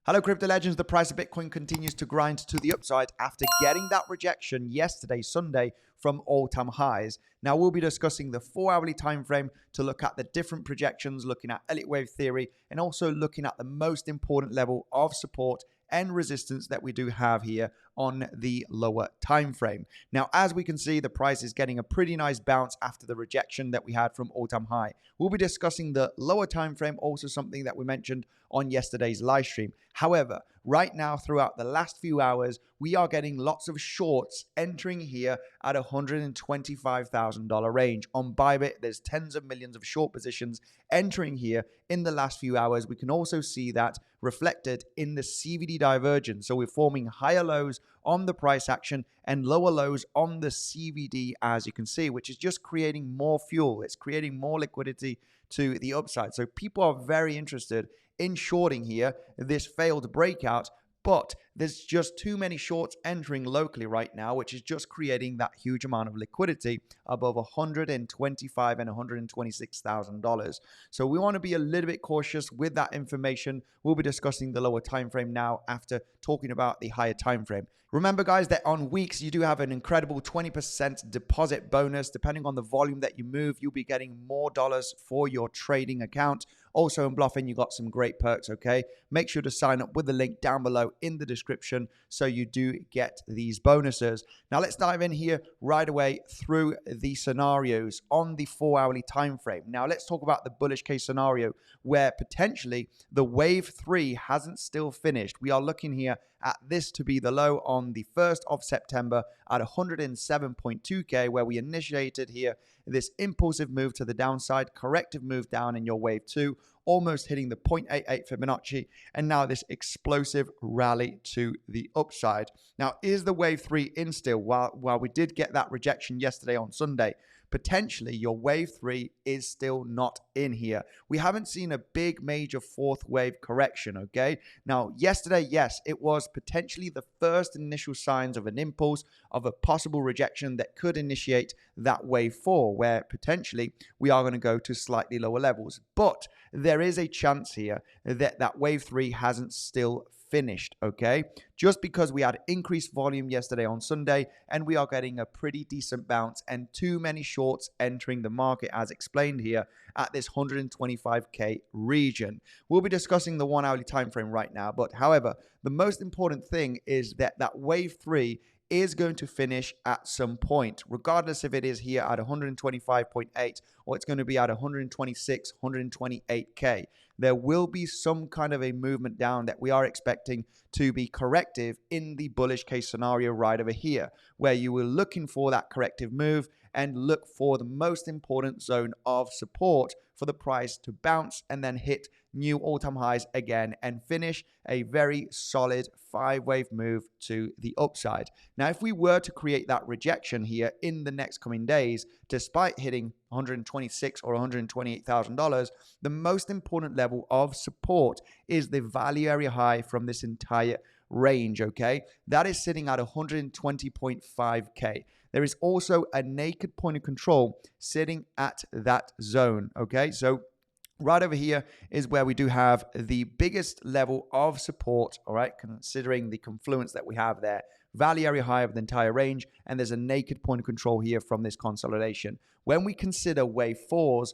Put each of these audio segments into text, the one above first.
Hello, crypto legends. The price of Bitcoin continues to grind to the upside after getting that rejection yesterday, Sunday, from all-time highs. Now, we'll be discussing the 4-hourly time frame to look at the different projections, looking at Elliott wave theory, and also looking at the most important level of support and resistance that we do have here on the lower time frame. Now, as we can see, the price is getting a pretty nice bounce after the rejection that we had from all-time high. We'll be discussing the lower time frame, also something that we mentioned on yesterday's live stream. However, right now, throughout the last few hours, we are getting lots of shorts entering here at $125,000 range. On Bybit, there's tens of millions of short positions entering here in the last few hours. We can also see that reflected in the CVD divergence. So we're forming higher lows on the price action and lower lows on the CVD, as you can see, which is just creating more fuel. It's creating more liquidity to the upside. So people are very interested in shorting here this failed breakout, but there's just too many shorts entering locally right now, which is just creating that huge amount of liquidity above $125,000 and $126,000. So we want to be a little bit cautious with that information. We'll be discussing the lower time frame now after talking about the higher time frame. Remember, guys, that on weeks, you do have an incredible 20% deposit bonus. Depending on the volume that you move, you'll be getting more dollars for your trading account. Also, in Bluffing, you got some great perks, okay? Make sure to sign up with the link down below in the description so you do get these bonuses. Now, let's dive in here right away through the scenarios on the 4-hourly time frame. Now, let's talk about the bullish case scenario where potentially the wave 3 hasn't still finished. We are looking here at this to be the low on the 1st of September at 107.2K, where we initiated here this impulsive move to the downside, corrective move down in your wave 2, almost hitting the 0.88 Fibonacci, and now this explosive rally to the upside. Now, is the wave 3 in still? While we did get that rejection yesterday on Sunday, potentially your wave 3 is still not in here. We haven't seen a big major fourth wave correction, okay? Now, yesterday, yes, it was potentially the first initial signs of an impulse of a possible rejection that could initiate that wave 4, where potentially we are going to go to slightly lower levels. But there is a chance here that that wave 3 hasn't still finished, okay? Just because we had increased volume yesterday on Sunday and we are getting a pretty decent bounce and too many shorts entering the market, as explained here at this 125K region. We'll be discussing the 1-hourly time frame right now, but however, the most important thing is that that wave 3 is going to finish at some point, regardless if it is here at 125.8 or it's going to be at 126, 128K. There will be some kind of a movement down that we are expecting to be corrective in the bullish case scenario right over here, where you were looking for that corrective move and look for the most important zone of support for the price to bounce and then hit new all-time highs again and finish a very solid 5-wave move to the upside. Now, if we were to create that rejection here in the next coming days, despite hitting $126,000 or $128,000, the most important level of support is the value area high from this entire range, okay? That is sitting at 120.5K. There is also a naked point of control sitting at that zone, okay? So right over here is where we do have the biggest level of support, all right, considering the confluence that we have there. Value area high of the entire range, and there's a naked point of control here from this consolidation. When we consider wave 4s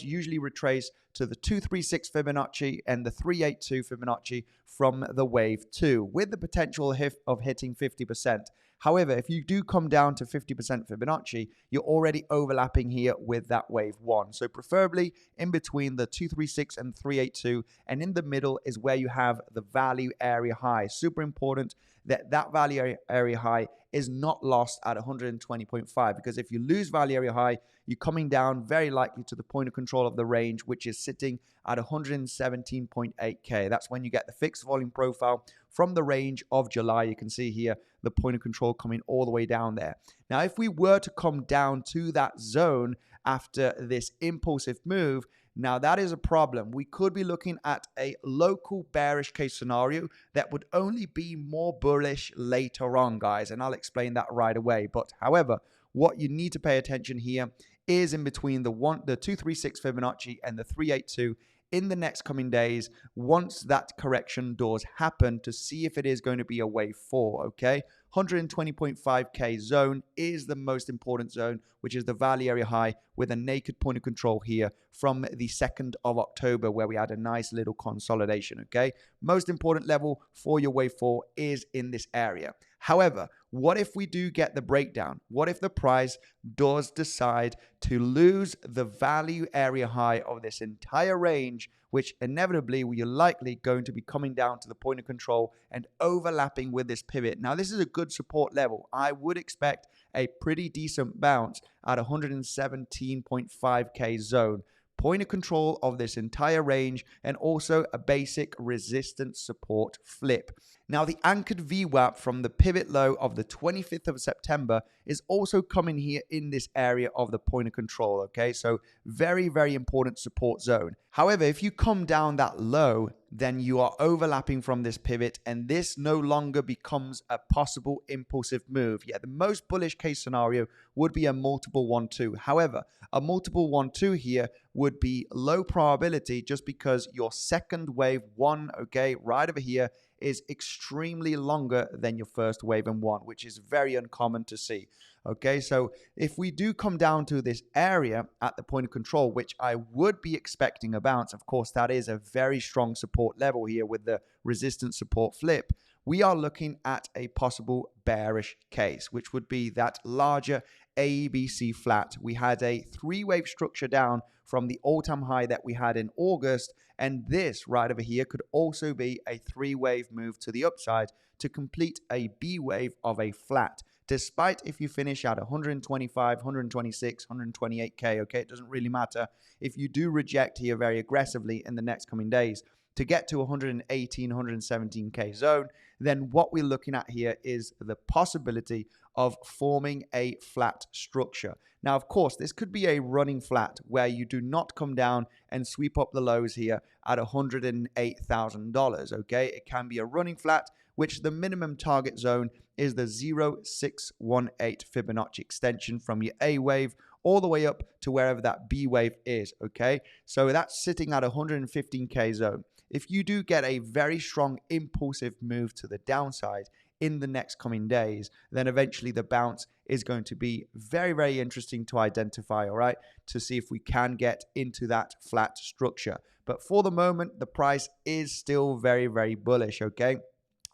usually retrace to the 236 Fibonacci and the 382 Fibonacci from the wave 2, with the potential of hitting 50%. However, if you do come down to 50% Fibonacci, you're already overlapping here with that wave 1. So preferably in between the 236 and 382, and in the middle is where you have the value area high. Super important that that value area high is not lost at 120.5, because if you lose value area high, you're coming down very likely to the point of control of the range, which is sitting at 117.8K. That's when you get the fixed volume profile from the range of July. You can see here the point of control coming all the way down there. Now, if we were to come down to that zone after this impulsive move, now that is a problem. We could be looking at a local bearish case scenario that would only be more bullish later on, guys, and I'll explain that right away. But however, what you need to pay attention here is in between the 236 Fibonacci and the 382 in the next coming days once that correction does happen to see if it is going to be a wave 4, okay? 120.5k zone is the most important zone, which is the value area high with a naked point of control here from the 2nd of October where we had a nice little consolidation, okay? Most important level for your wave 4 is in this area. However, what if we do get the breakdown? What if the price does decide to lose the value area high of this entire range, which inevitably we are likely going to be coming down to the point of control and overlapping with this pivot? Now, this is a good support level. I would expect a pretty decent bounce at 117.5k zone. Point of control of this entire range and also a basic resistance support flip. Now, the anchored VWAP from the pivot low of the 25th of September is also coming here in this area of the point of control, okay? So very, very important support zone. However, if you come down that low, then you are overlapping from this pivot and this no longer becomes a possible impulsive move. Yeah, the most bullish case scenario would be a multiple 1-2. However, a multiple 1-2 here would be low probability just because your second wave 1, okay, right over here, is extremely longer than your first wave in 1, which is very uncommon to see. Okay, so if we do come down to this area at the point of control, which I would be expecting a bounce, of course, that is a very strong support level here with the resistance support flip. We are looking at a possible bearish case, which would be that larger ABC flat. We had a 3-wave structure down from the all-time high that we had in August, and this right over here could also be a 3-wave move to the upside to complete a B wave of a flat. Despite if you finish at 125, 126, 128k, okay, it doesn't really matter. If you do reject here very aggressively in the next coming days to get to 118, 117k zone, then what we're looking at here is the possibility of forming a flat structure. Now, of course, this could be a running flat where you do not come down and sweep up the lows here at $108,000, okay? It can be a running flat, which the minimum target zone is the 0.618 Fibonacci extension from your A wave all the way up to wherever that B wave is, okay? So that's sitting at 115k zone. If you do get a very strong impulsive move to the downside in the next coming days, then eventually the bounce is going to be very, very interesting to identify, all right, to see if we can get into that flat structure. But for the moment, the price is still very, very bullish, okay?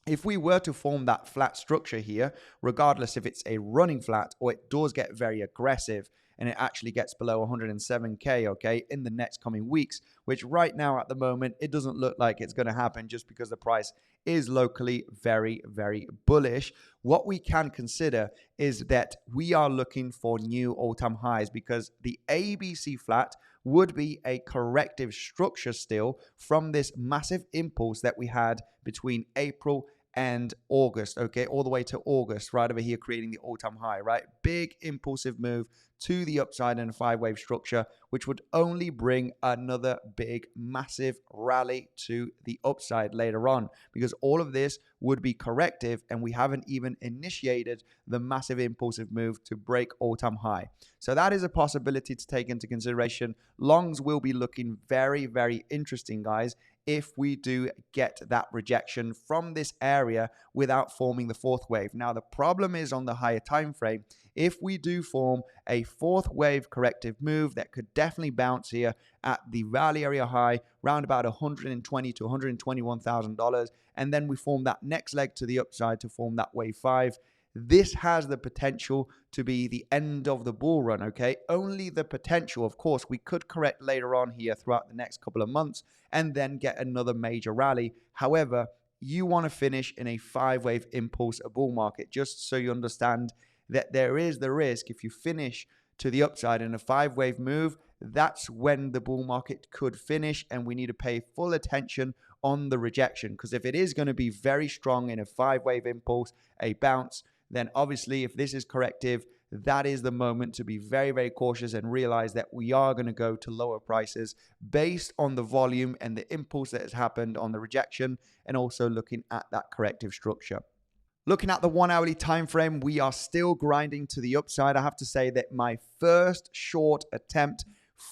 If we were to form that flat structure here, regardless if it's a running flat or it does get very aggressive and it actually gets below 107k, okay, in the next coming weeks, which right now at the moment, it doesn't look like it's going to happen just because the price is locally very, very bullish. What we can consider is that we are looking for new all-time highs because the ABC flat would be a corrective structure still from this massive impulse that we had between April and August, okay, all the way to August, right over here, creating the all-time high, right? Big impulsive move to the upside in a 5-wave structure, which would only bring another big, massive rally to the upside later on, because all of this would be corrective, and we haven't even initiated the massive impulsive move to break all-time high. So that is a possibility to take into consideration. Longs will be looking very, very interesting, guys, if we do get that rejection from this area without forming the 4th wave. Now, the problem is on the higher time frame. If we do form a 4th wave corrective move, that could definitely bounce here at the value area high, round about $120,000 to $121,000, and then we form that next leg to the upside to form that wave 5. This has the potential to be the end of the bull run, okay? Only the potential. Of course, we could correct later on here throughout the next couple of months and then get another major rally. However, you want to finish in a 5-wave impulse, a bull market, just so you understand that there is the risk if you finish to the upside in a 5-wave move, that's when the bull market could finish, and we need to pay full attention on the rejection, because if it is going to be very strong in a 5-wave impulse, a bounce, then obviously if this is corrective, that is the moment to be very, very cautious and realize that we are going to go to lower prices based on the volume and the impulse that has happened on the rejection, and also looking at that corrective structure. Looking at the 1 hourly time frame, we are still grinding to the upside. I have to say that my first short attempt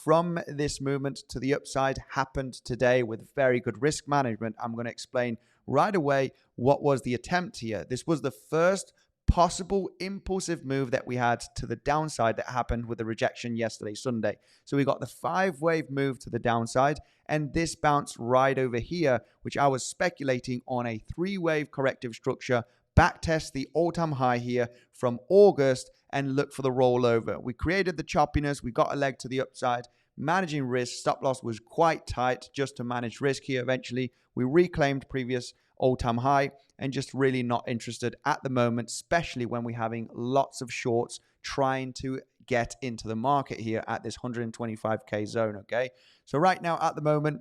from this movement to the upside happened today with very good risk management. I'm going to explain right away what was the attempt here. This was the first possible impulsive move that we had to the downside that happened with the rejection yesterday, Sunday. So we got the 5-wave move to the downside, and this bounced right over here, which I was speculating on a 3-wave corrective structure, backtest the all-time high here from August, and look for the rollover. We created the choppiness, we got a leg to the upside, managing risk. Stop loss was quite tight just to manage risk here. Eventually, we reclaimed previous all-time high and just really not interested at the moment, especially when we're having lots of shorts trying to get into the market here at this 125K zone, okay? So right now at the moment,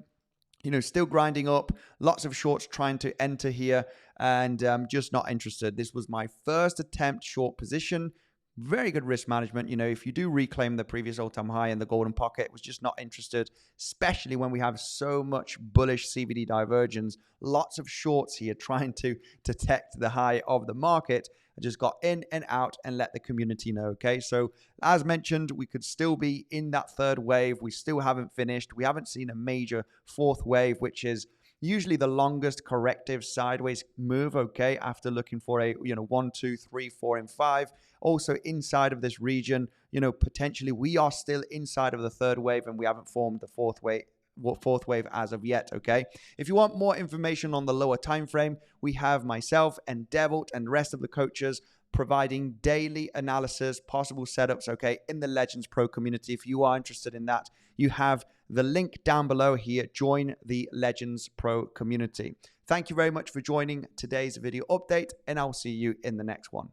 still grinding up, lots of shorts trying to enter here, and just not interested. This was my first attempt short position. Very good risk management. If you do reclaim the previous all-time high in the golden pocket, was just not interested, especially when we have so much bullish CVD divergence. Lots of shorts here trying to detect the high of the market. I just got in and out and let the community know, okay? So as mentioned, we could still be in that 3rd wave. We still haven't finished. We haven't seen a major 4th wave, which is usually the longest corrective sideways move, okay, after looking for a 1, 2, 3, 4, and 5. Also inside of this region, potentially we are still inside of the 3rd wave, and we haven't formed the 4th wave as of yet, okay? If you want more information on the lower time frame, we have myself and Devilt and the rest of the coaches providing daily analysis, possible setups, okay, in the Legends Pro community. If you are interested in that, you have the link down below here. Join the Legends Pro community. Thank you very much for joining today's video update, and I'll see you in the next one.